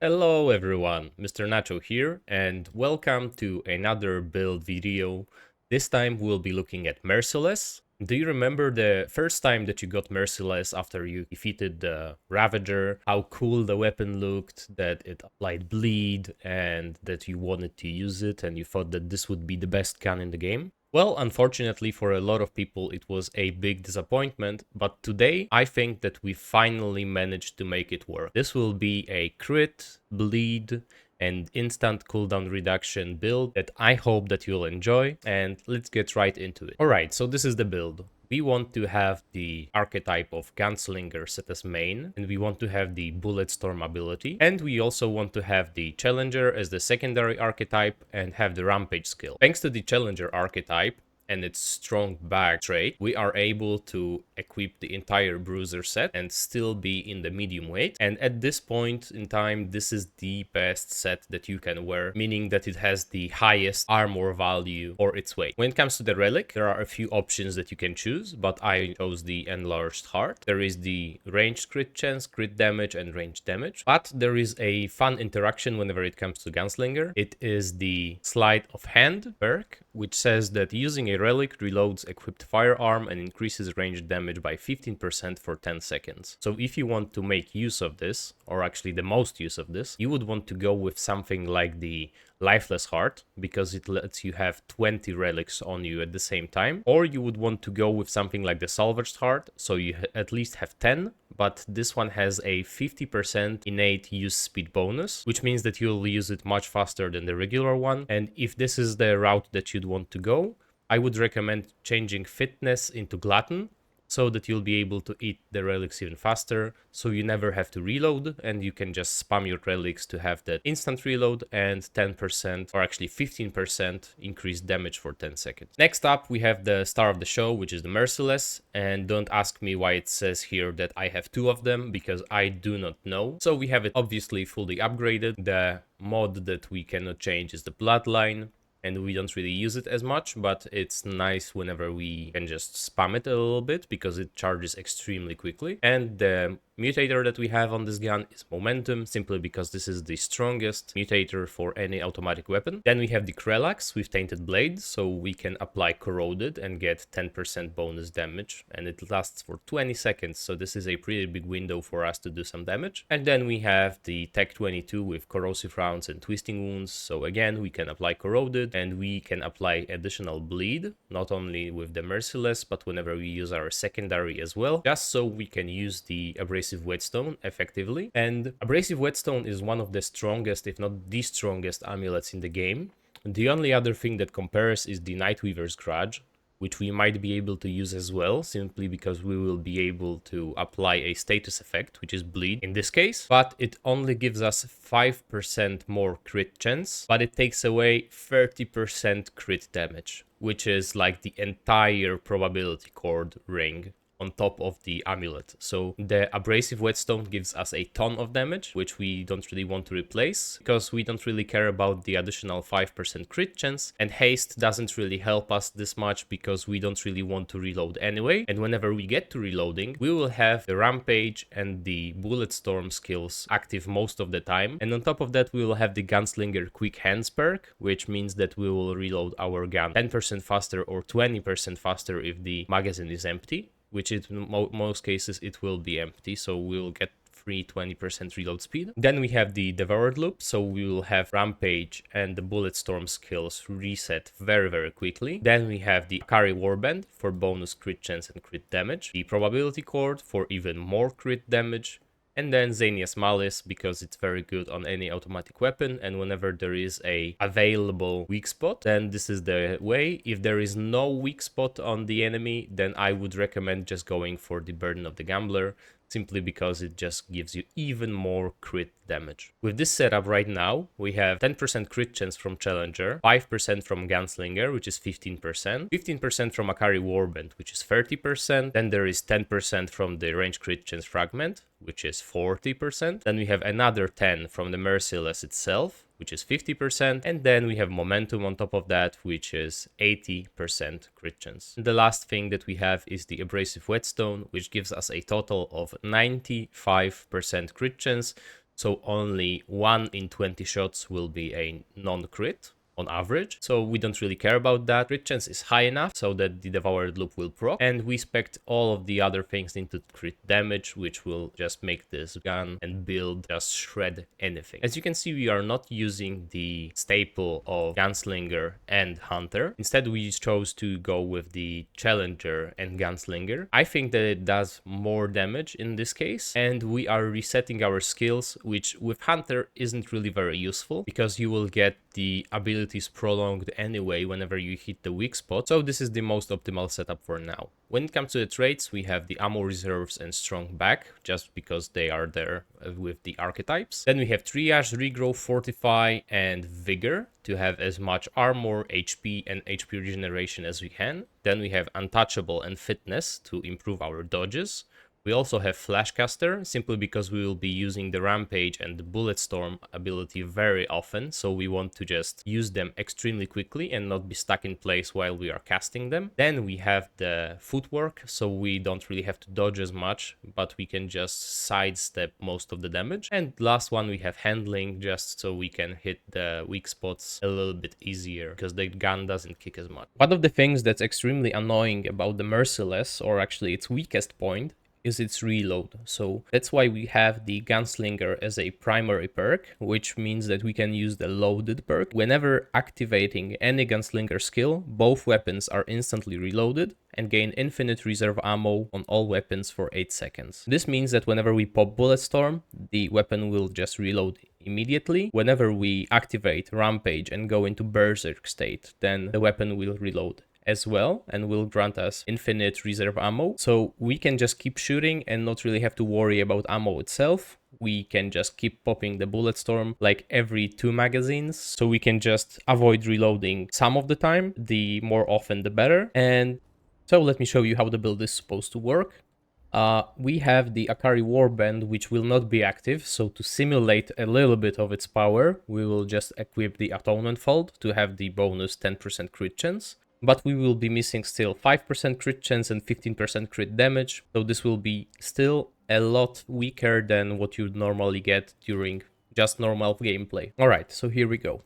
Hello everyone, Mr. Nacho here, and welcome to another build video. This time we'll be looking at Merciless. Do you remember the first time that you got Merciless after you defeated the Ravager? How cool the weapon looked, that it applied bleed, and that you wanted to use it and you thought that this would be the best gun in the game? Well, unfortunately for a lot of people it was a big disappointment, but today I think that we finally managed to make it work. This will be a crit, bleed, and instant cooldown reduction build that I hope that you'll enjoy, and let's get right into it. Alright, so this is the build. We want to have the archetype of Gunslinger set as main, and we want to have the Bulletstorm ability, and we also want to have the Challenger as the secondary archetype and have the Rampage skill. Thanks to the Challenger archetype and its strong back trait, we are able to equip the entire bruiser set and still be in the medium weight. And at this point in time, this is the best set that you can wear, meaning that it has the highest armor value for its weight. When it comes to the relic, there are a few options that you can choose, but I chose the enlarged heart. There is the ranged crit chance, crit damage, and ranged damage. But there is a fun interaction whenever it comes to Gunslinger. It is the sleight of hand perk, which says that using a relic reloads equipped firearm and increases ranged damage by 15% for 10 seconds. So if you want to make use of this, or actually the most use of this, you would want to go with something like the Lifeless Heart, because it lets you have 20 relics on you at the same time. Or you would want to go with something like the Salvaged Heart, so you at least have 10, but this one has a 50% innate use speed bonus, which means that you'll use it much faster than the regular one. And if this is the route that you'd want to go, I would recommend changing fitness into glutton, so that you'll be able to eat the relics even faster, so you never have to reload and you can just spam your relics to have that instant reload and 10% or actually 15% increased damage for 10 seconds. Next up we have the star of the show, which is the Merciless, and don't ask me why it says here that I have two of them, because I do not know. So we have it obviously fully upgraded. The mod that we cannot change is the Bloodline, and we don't really use it as much, but it's nice whenever we can just spam it a little bit because it charges extremely quickly. And the mutator that we have on this gun is Momentum, simply because this is the strongest mutator for any automatic weapon. Then we have the Krelax with Tainted Blade, so we can apply Corroded and get 10% bonus damage, and it lasts for 20 seconds, so this is a pretty big window for us to do some damage. And then we have the Tech 22 with Corrosive Rounds and Twisting Wounds, so again we can apply Corroded and we can apply additional bleed, not only with the Merciless, but whenever we use our secondary as well, just so we can use the Abrasive Whetstone effectively. And Abrasive Whetstone is one of the strongest, if not the strongest, amulets in the game. The only other thing that compares is the Nightweaver's Grudge, which we might be able to use as well, simply because we will be able to apply a status effect, which is bleed in this case, but it only gives us 5% more crit chance, but it takes away 30% crit damage, which is like the entire probability chord ring on top of the amulet. So the Abrasive Whetstone gives us a ton of damage, which we don't really want to replace, because we don't really care about the additional 5% crit chance, and haste doesn't really help us this much because we don't really want to reload anyway. And whenever we get to reloading, we will have the Rampage and the Bulletstorm skills active most of the time, and on top of that we will have the Gunslinger Quick Hands perk, which means that we will reload our gun 10% faster or 20% faster if the magazine is empty, which in most cases it will be empty, so we'll get free 20% reload speed. Then we have the Devoured Loop, so we will have Rampage and the Bulletstorm skills reset very quickly. Then we have the Akari Warband for bonus crit chance and crit damage, the Probability Chord for even more crit damage, and then Xania's Malice, because it's very good on any automatic weapon, and whenever there is a available weak spot, then this is the way. If there is no weak spot on the enemy, then I would recommend just going for the Burden of the Gambler, simply because it just gives you even more crit damage. With this setup right now, we have 10% crit chance from Challenger, 5% from Gunslinger, which is 15%, 15% from Akari Warband, which is 30%, then there is 10% from the range crit chance fragment, which is 40%, then we have another 10 from the Merciless itself, which is 50%, and then we have Momentum on top of that, which is 80% crit chance. And the last thing that we have is the Abrasive Whetstone, which gives us a total of 95% crit chance, So only 1 in 20 shots will be a non-crit on average, so we don't really care about that. Crit chance is high enough so that the Devoured Loop will proc, and we spec all of the other things into crit damage, which will just make this gun and build just shred anything. As you can see, we are not using the staple of Gunslinger and Hunter. Instead, we chose to go with the Challenger and Gunslinger. I think that it does more damage in this case, and we are resetting our skills, which with Hunter isn't really very useful because you will get the abilities prolonged anyway whenever you hit the weak spot, so this is the most optimal setup for now. When it comes to the traits, we have the ammo reserves and strong back, just because they are there with the archetypes. Then we have triage, regrow, fortify, and vigor to have as much armor, HP, and HP regeneration as we can. Then we have untouchable and fitness to improve our dodges. We also have Flashcaster, simply because we will be using the Rampage and the Bulletstorm ability very often, so we want to just use them extremely quickly and not be stuck in place while we are casting them. Then we have the Footwork, so we don't really have to dodge as much, but we can just sidestep most of the damage. And last one, we have Handling, just so we can hit the weak spots a little bit easier, because the gun doesn't kick as much. One of the things that's extremely annoying about the Merciless, or actually its weakest point, is its reload. So that's why we have the Gunslinger as a primary perk, which means that we can use the loaded perk. Whenever activating any Gunslinger skill, both weapons are instantly reloaded and gain infinite reserve ammo on all weapons for 8 seconds. This means that whenever we pop Bulletstorm, the weapon will just reload immediately. Whenever we activate Rampage and go into Berserk state, then the weapon will reload as well and will grant us infinite reserve ammo, so we can just keep shooting and not really have to worry about ammo itself. We can just keep popping the Bulletstorm like every 2 magazines, so we can just avoid reloading some of the time. The more often the better. And so let me show you how the build is supposed to work. We have the Akari Warband, which will not be active, so to simulate a little bit of its power, we will just equip the Atonement Fold to have the bonus 10% crit chance. But we will be missing still 5% crit chance and 15% crit damage, so this will be still a lot weaker than what you'd normally get during just normal gameplay. Alright, so here we go.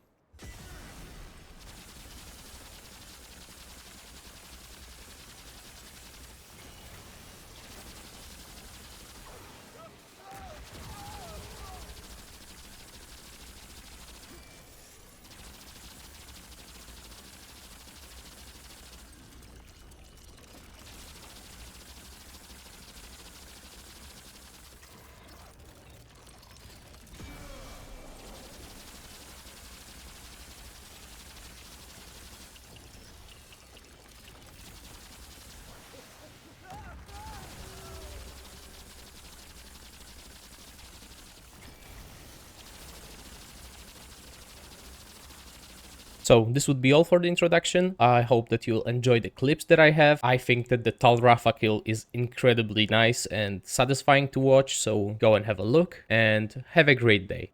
So this would be all for the introduction. I hope that you'll enjoy the clips that I have. I think that the Tal Rafa kill is incredibly nice and satisfying to watch, so go and have a look and have a great day.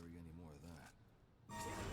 carry any more of that.